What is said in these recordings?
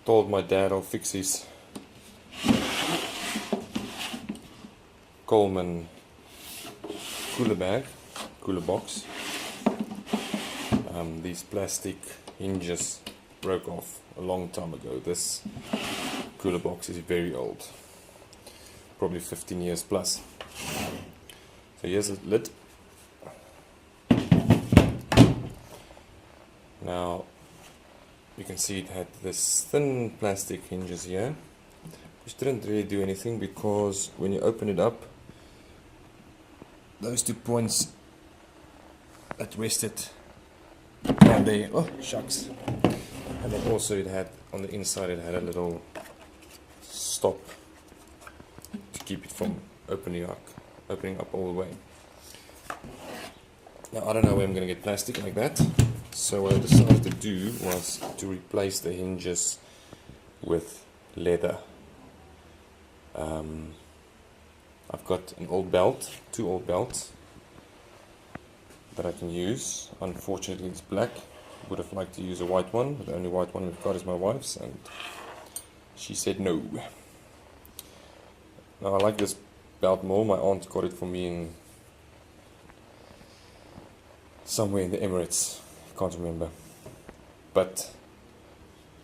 told my dad I'll fix his Coleman cooler box. These plastic hinges broke off a long time ago. This cooler box is very old, probably 15 years plus. So here's a lid. Now you can see it had this thin plastic hinges here, which didn't really do anything, because when you open it up, those 2 points that rested down there, oh shucks, and then also it had on the inside, it had a little stop to keep it from opening up all the way. Now I don't know where I'm going to get plastic like that, so what I decided to do was to replace the hinges with leather. I've got an old belt, 2 old belts that I can use. Unfortunately it's black. Would have liked to use a white one, but the only white one we've got is my wife's, and she said no. Now I like this belt more. My aunt got it for me in somewhere in the Emirates, can't remember, but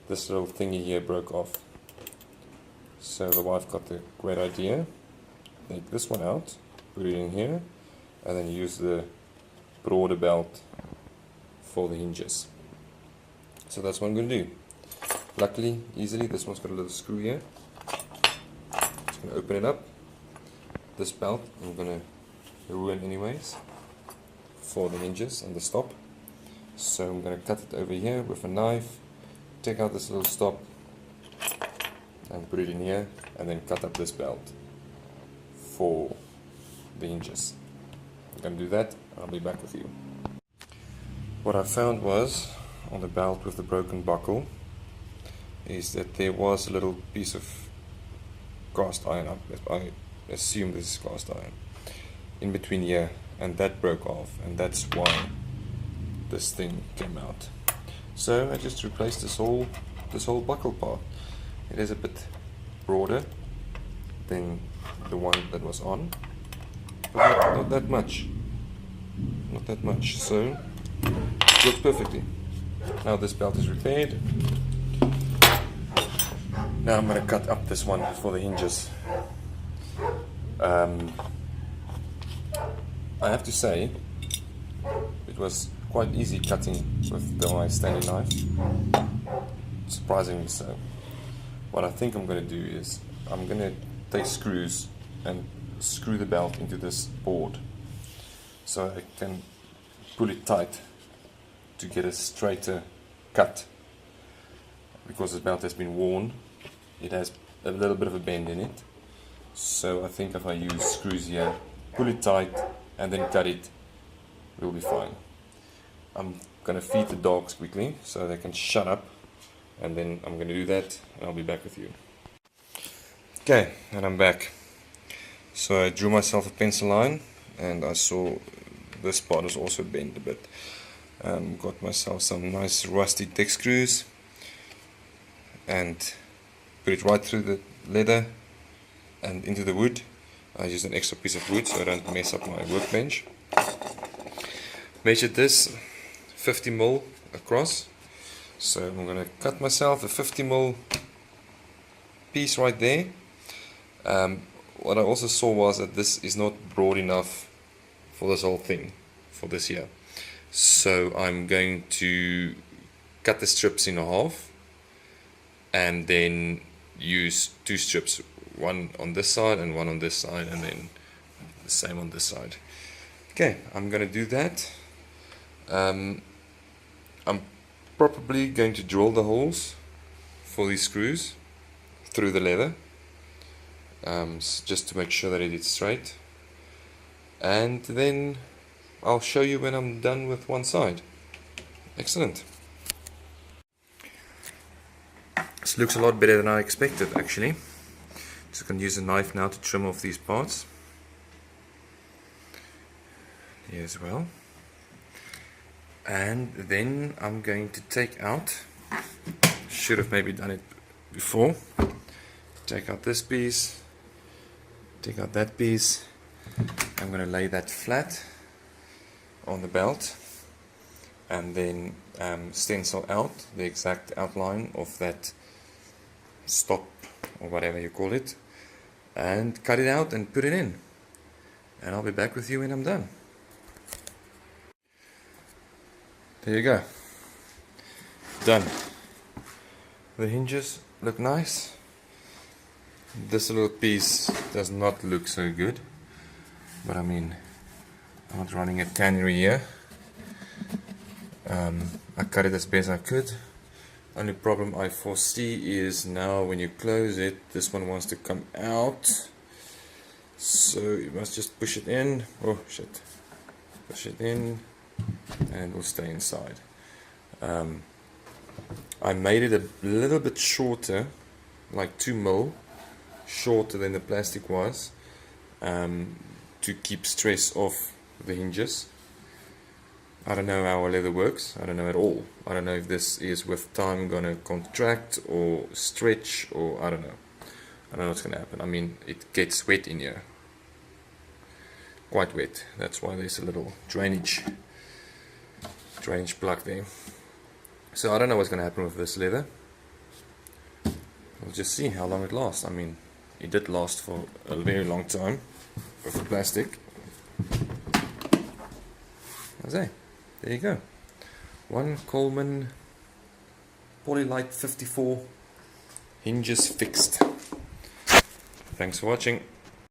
this little thingy here broke off, so the wife got the great idea: take this one out, put it in here, and then use the broader belt for the hinges. So that's what I'm going to do. Luckily, easily, this one's got a little screw here. Just going to open it up. This belt I'm going to ruin anyways for the hinges and the stop. So I'm going to cut it over here with a knife, take out this little stop and put it in here, and then cut up this belt for the hinges. I'm going to do that. I'll be back with you. What I found was, on the belt with the broken buckle, is that there was a little piece of cast iron, I assume this is cast iron, in between here, and that broke off, and that's why this thing came out. So I just replaced this whole buckle part. It is a bit broader than the one that was on, but not that much. Not that much, so it works perfectly. Now this belt is repaired. Now I'm going to cut up this one for the hinges. I have to say, it was quite easy cutting with my Stanley knife, surprisingly so. What I think I'm going to do is, I'm going to take screws and screw the belt into this board, so I can pull it tight to get a straighter cut. Because the belt has been worn, it has a little bit of a bend in it, so I think if I use screws here, pull it tight and then cut it, we'll be fine. I'm gonna feed the dogs quickly so they can shut up, and then I'm gonna do that and I'll be back with you. Okay, and I'm back. So I drew myself a pencil line, and I saw this part was also bent a bit. Got myself some nice rusty deck screws and put it right through the leather and into the wood. I used an extra piece of wood so I don't mess up my workbench. Measured this 50mm across, so I'm going to cut myself a 50mm piece right there. What I also saw was that this is not broad enough for this whole thing, for this here. So I'm going to cut the strips in half and then use 2 strips, one on this side and one on this side, and then the same on this side. Okay, I'm going to do that. I'm probably going to drill the holes for these screws through the leather, just to make sure that it is straight, and then I'll show you when I'm done with one side. Excellent. This looks a lot better than I expected, actually. Just going to use a knife now to trim off these parts. Here as well. And then I'm going to take out, should have maybe done it before. Take out this piece, take out that piece. I'm going to lay that flat on the belt and then stencil out the exact outline of that stop or whatever you call it, and cut it out and put it in, and I'll be back with you when I'm done. There you go, done. The hinges look nice. This little piece does not look so good, but I mean, I'm not running a tannery here. I cut it as best I could. Only problem I foresee is now when you close it, this one wants to come out, so you must just push it in. Oh shit, push it in and it will stay inside. I made it a little bit shorter, like 2 mil shorter than the plastic was, to keep stress off the hinges. I don't know how a leather works. I don't know at all. I don't know if this is with time gonna contract or stretch, or I don't know. I don't know what's gonna happen. I mean, it gets wet in here, quite wet. That's why there's a little drainage plug there. So I don't know what's gonna happen with this leather. We'll just see how long it lasts. I mean, it did last for a very long time with the plastic. There you go. One Coleman PolyLite 54 hinges fixed. Thanks for watching.